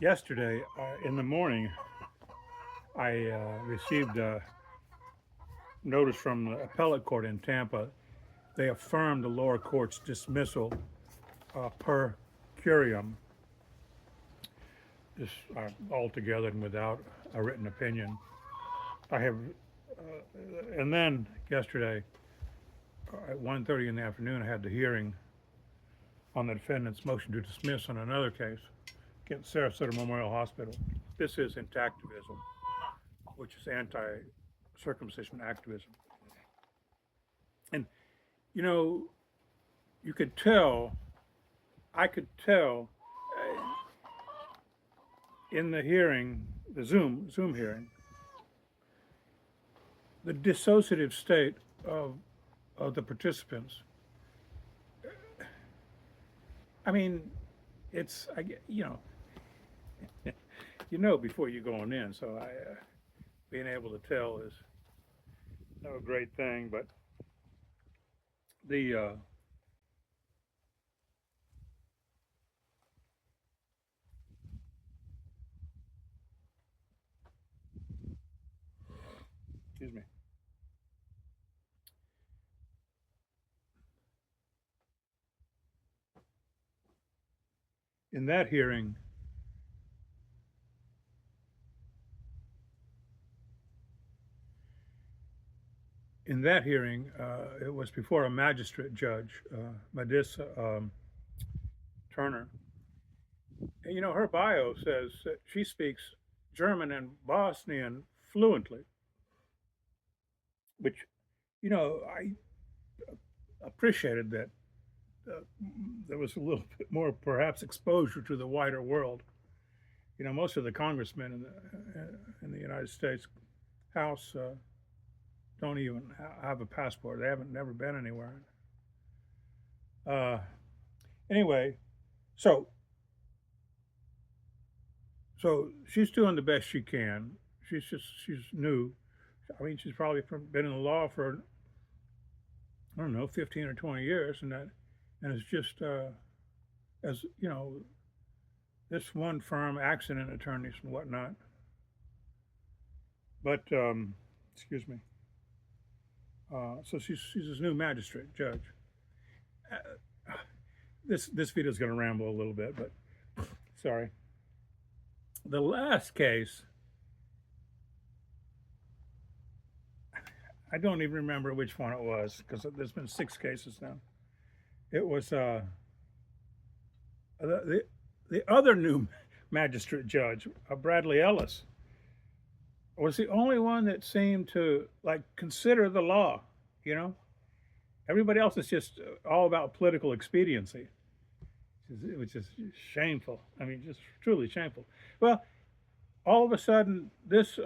Yesterday in the morning, I received a notice from the appellate court in Tampa. They affirmed the lower court's dismissal per curiam, just altogether and without a written opinion. I have, and then yesterday at 1:30 in the afternoon, I had the hearing on the defendant's motion to dismiss on another case against Sarasota Memorial Hospital. This is intactivism, which is anti-circumcision activism. And you know, you could tell, I could tell in the hearing, the Zoom hearing, the dissociative state of the participants. I mean, it's you know before you going in. So being able to tell is no great thing. But the excuse me. In that hearing, it was before a magistrate judge, Medissa Turner. And, you know, her bio says that she speaks German and Bosnian fluently, which, I appreciated that uh, there was a little bit more, perhaps, exposure to the wider world. You know, most of the congressmen in the United States House don't even have a passport. They haven't never been anywhere. Uh, anyway, so so she's doing the best she can. She's new. I mean, she's probably been in the law for I don't know 15 or 20 years, and it's just as you know this one firm, accident attorneys and whatnot. But excuse me. So she's this new magistrate judge. Uh, this video is going to ramble a little bit, but sorry. The last case, I don't even remember which one it was because there's been 6 cases now. It was the other new magistrate judge, Bradley Ellis, was the only one that seemed to like consider the law. You know, everybody else is just all about political expediency, which is shameful. I mean, just truly shameful. Well, all of a sudden, this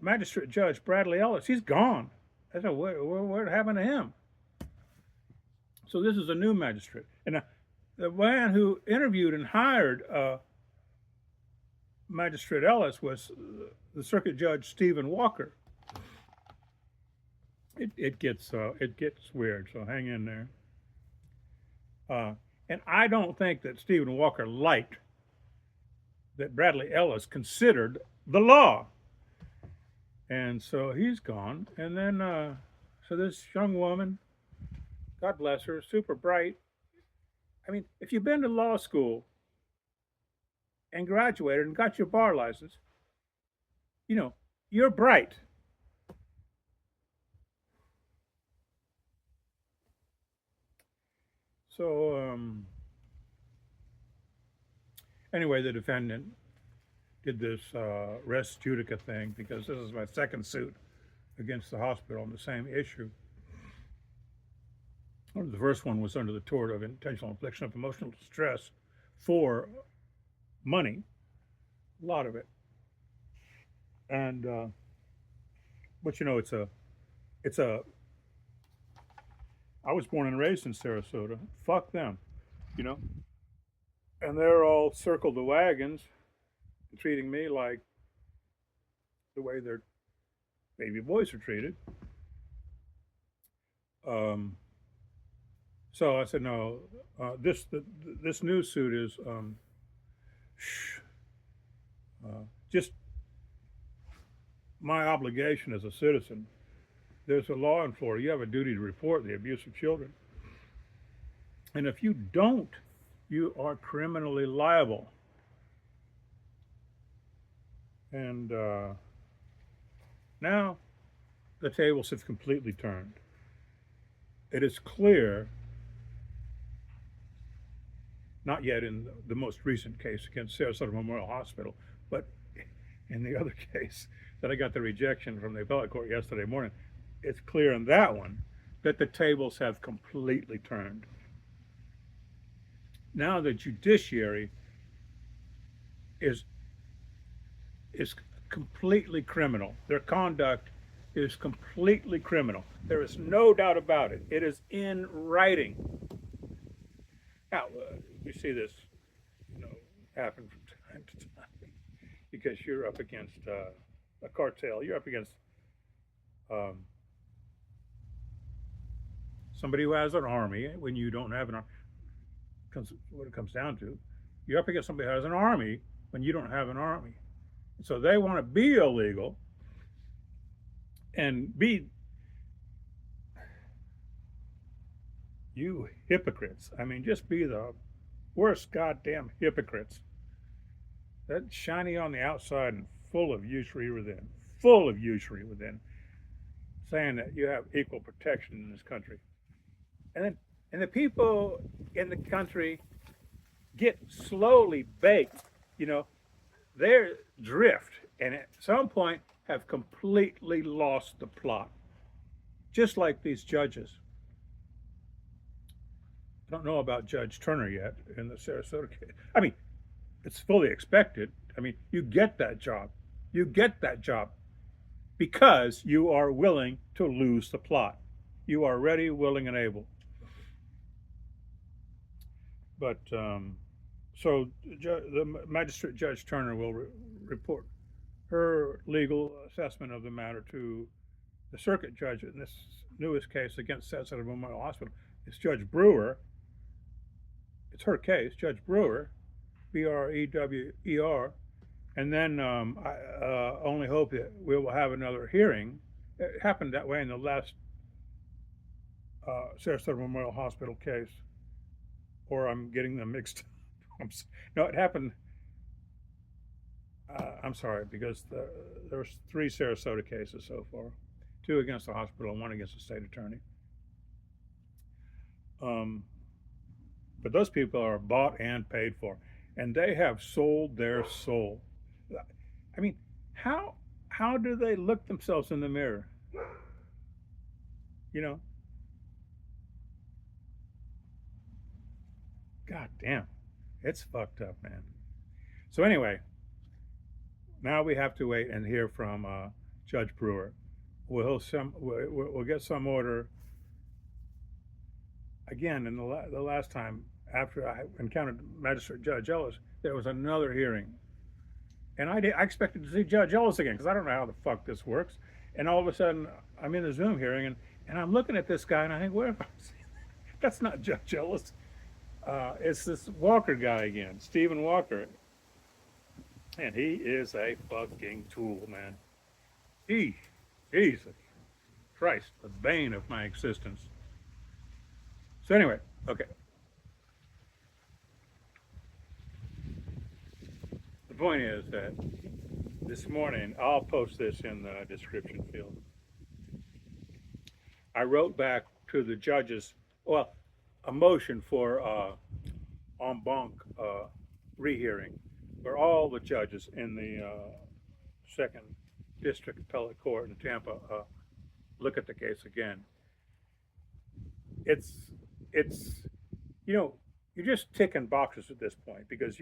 magistrate judge, Bradley Ellis, he's gone. I said, what happened to him? So this is a new magistrate. And the man who interviewed and hired Magistrate Ellis was the Circuit Judge Stephen Walker. It gets weird, so hang in there. And I don't think that Stephen Walker liked that Bradley Ellis considered the law. And so he's gone. And then, so this young woman, God bless her, super bright. I mean, if you've been to law school and graduated and got your bar license, you're bright. So, anyway, the defendant did this res judica thing because this is my second suit against the hospital on the same issue. The first one was under the tort of intentional infliction of emotional distress for money, a lot of it. And but it's a. I was born and raised in Sarasota. Fuck them, you know. And they're all circled the wagons, treating me like the way their baby boys are treated. Um, so I said, no. This new suit is just my obligation as a citizen. There's a law in Florida. You have a duty to report the abuse of children. And if you don't, you are criminally liable. And now the tables have completely turned. It is clear, not yet in the most recent case against Sarasota Memorial Hospital, but in the other case that I got the rejection from the appellate court yesterday morning, it's clear in that one that the tables have completely turned. Now the judiciary is completely criminal. Their conduct is completely criminal. There is no doubt about it. It is in writing. Now, you see this, happen from time to time because you're up against a cartel. You're up against somebody who has an army when you don't have an army. What it comes down to, you're up against somebody who has an army when you don't have an army. So they want to be illegal and be, you hypocrites. I mean, just be the worst goddamn hypocrites. That's shiny on the outside and full of usury within. Full of usury within. Saying that you have equal protection in this country. And the people in the country get slowly baked, their drift, and at some point have completely lost the plot. Just like these judges. I don't know about Judge Turner yet in the Sarasota case. I mean, it's fully expected. I mean, you get that job. You get that job because you are willing to lose the plot. You are ready, willing, and able. But so the magistrate Judge Turner will report her legal assessment of the matter to the circuit judge in this newest case against Sarasota Memorial Hospital. It's Judge Brewer. It's her case, Judge Brewer, Brewer. And then I only hope that we will have another hearing. It happened that way in the last Sarasota Memorial Hospital case. Or I'm getting them mixed up. No, it happened. I'm sorry, because there was 3 Sarasota cases so far, 2 against the hospital and 1 against the state attorney. But those people are bought and paid for, and they have sold their soul. I mean, how do they look themselves in the mirror? God damn, it's fucked up, man. So anyway, now we have to wait and hear from Judge Brewer. We'll get some order. Again, in the last time after I encountered Magistrate Judge Ellis, there was another hearing, and I expected to see Judge Ellis again because I don't know how the fuck this works. And all of a sudden, I'm in the Zoom hearing, and I'm looking at this guy, and I think, where have I seen that? That's not Judge Ellis. It's this Walker guy again, Stephen Walker. And he is a fucking tool, man. Jesus Christ, the bane of my existence. So anyway, okay. The point is that this morning, I'll post this in the description field. I wrote back to the judges, a motion for en banc rehearing, where all the judges in the 2nd District Appellate Court in Tampa look at the case again. It's you're just ticking boxes at this point because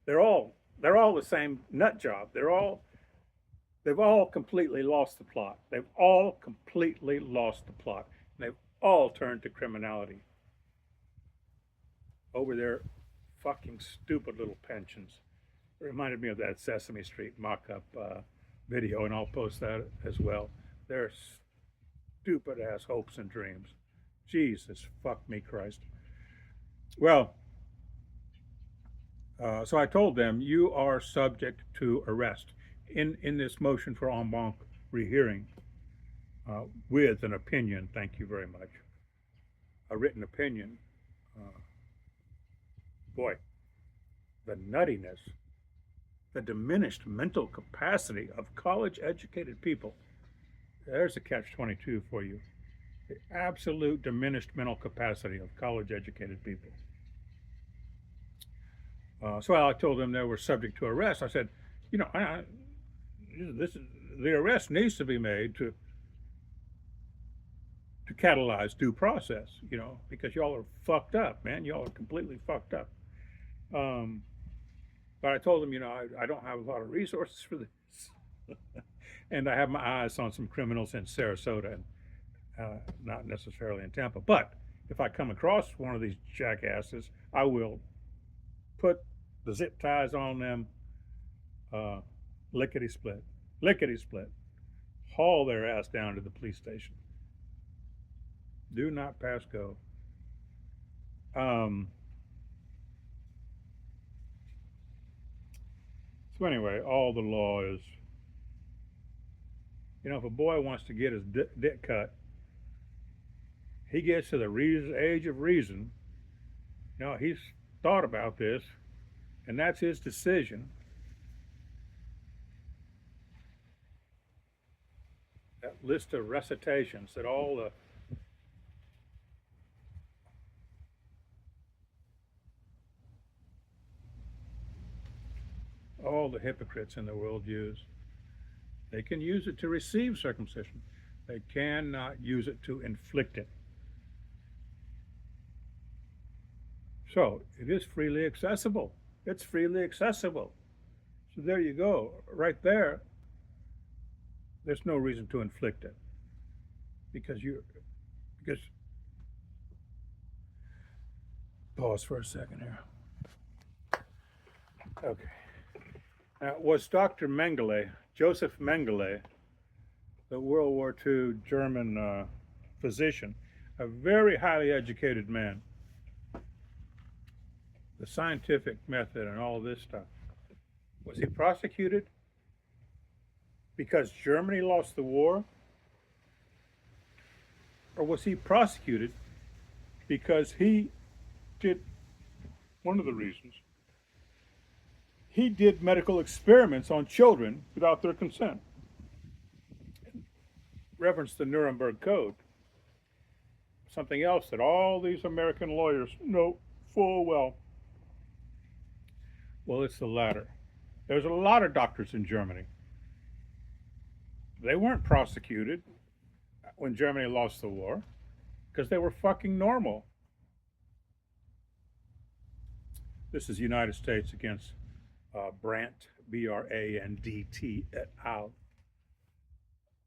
they're all the same nut job. They've all completely lost the plot. They've all completely lost the plot. And they've all turned to criminality over their fucking stupid little pensions. It reminded me of that Sesame Street mock-up video, and I'll post that as well. Their stupid ass hopes and dreams. Jesus, fuck me, Christ. Well, so I told them, you are subject to arrest. in this motion for en banc rehearing with an opinion, thank you very much, a written opinion, uh, boy, the nuttiness, the diminished mental capacity of college educated people. There's a catch 22 for you. The absolute diminished mental capacity of college educated people. So I told them they were subject to arrest. I said, you know, this the arrest needs to be made to catalyze due process, you know, because y'all are fucked up, man. Y'all are completely fucked up. Um, but I told them, you know, I don't have a lot of resources for this, and I have my eyes on some criminals in Sarasota, and not necessarily in Tampa. But if I come across one of these jackasses, I will put the zip ties on them, uh, lickety split, lickety split, haul their ass down to the police station. Do not pass go. Um, so anyway, all the law is, you know, if a boy wants to get his dick cut, he gets to the age of reason. You know, he's thought about this, and that's his decision. That list of recitations that all the hypocrites in the world use. They can use it to receive circumcision. They cannot use it to inflict it. So it is freely accessible. It's freely accessible. So there you go. Right there, there's no reason to inflict it. Because pause for a second here. Okay. Now, was Dr. Mengele, Joseph Mengele, the World War II German physician, a very highly educated man? The scientific method and all this stuff. Was he prosecuted because Germany lost the war? Or was he prosecuted because he did, one of the reasons, he did medical experiments on children without their consent? Reference the Nuremberg Code. Something else that all these American lawyers know full well. Well, it's the latter. There's a lot of doctors in Germany. They weren't prosecuted when Germany lost the war because they were fucking normal. This is United States against Brandt, Brandt et al.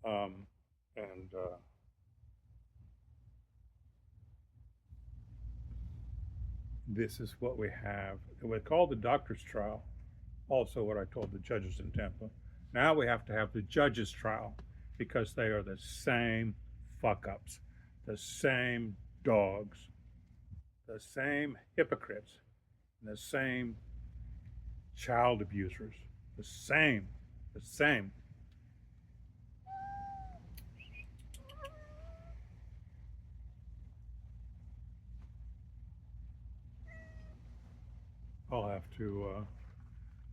And this is what we have. It was called the doctor's trial. Also, what I told the judges in Tampa. Now we have to have the judge's trial because they are the same fuck ups, the same dogs, the same hypocrites, the same child abusers, the same. I'll have to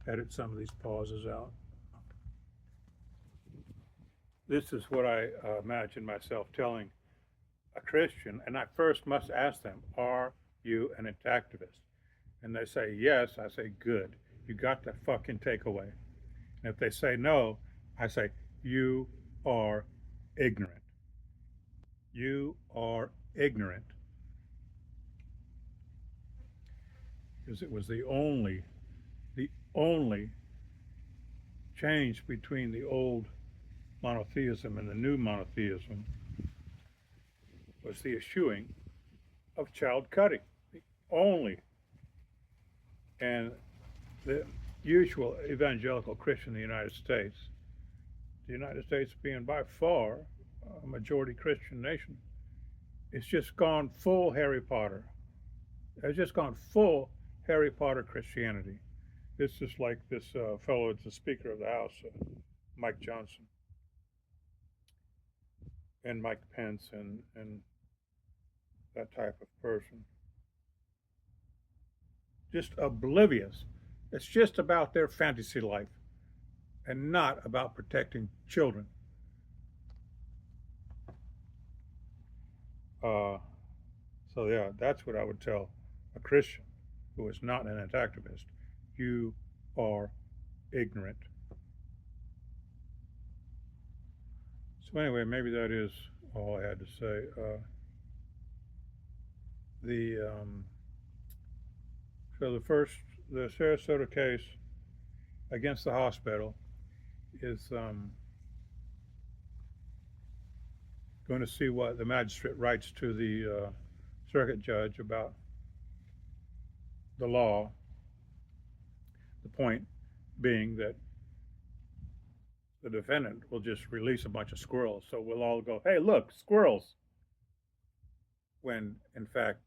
edit some of these pauses out. This is what I imagine myself telling a Christian, and I first must ask them, are you an activist? And they say yes. I say, good. You got the fucking takeaway. And if they say no, I say, you are ignorant. You are ignorant. Because it was the only change between the old monotheism and the new monotheism was the eschewing of child cutting. The only. And the usual evangelical Christian in the United States being by far a majority Christian nation, it's just gone full Harry Potter. It's just gone full Harry Potter Christianity. It's just like this fellow, it's the Speaker of the House, Mike Johnson, and Mike Pence, and that type of person. Just oblivious. It's just about their fantasy life and not about protecting children. Uh, so, yeah, that's what I would tell a Christian who is not an anti-activist. You are ignorant. So, anyway, maybe that is all I had to say. The So the Sarasota case against the hospital is going to see what the magistrate writes to the circuit judge about the law. The point being that the defendant will just release a bunch of squirrels, so we'll all go, "Hey, look, squirrels!" When in fact,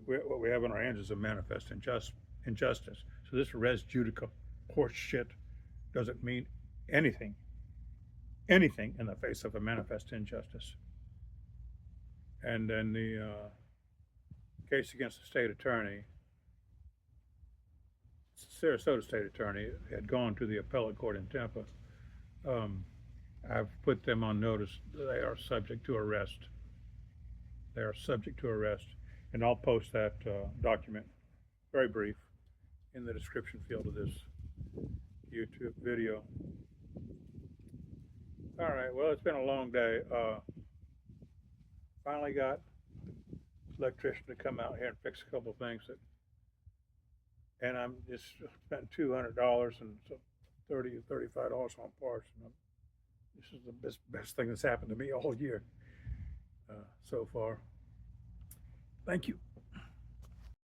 what we have in our hands is a manifest injustice. So this res judica horse shit doesn't mean anything in the face of a manifest injustice. And then the case against the state attorney, Sarasota state attorney, had gone to the appellate court in Tampa. I've put them on notice that they are subject to arrest. They are subject to arrest, and I'll post that document, very brief, in the description field of this YouTube video. All right, well, it's been a long day. Finally got electrician to come out here and fix a couple of things and I'm just spent $200 and so $35 on parts. And this is the best thing that's happened to me all year so far. Thank you.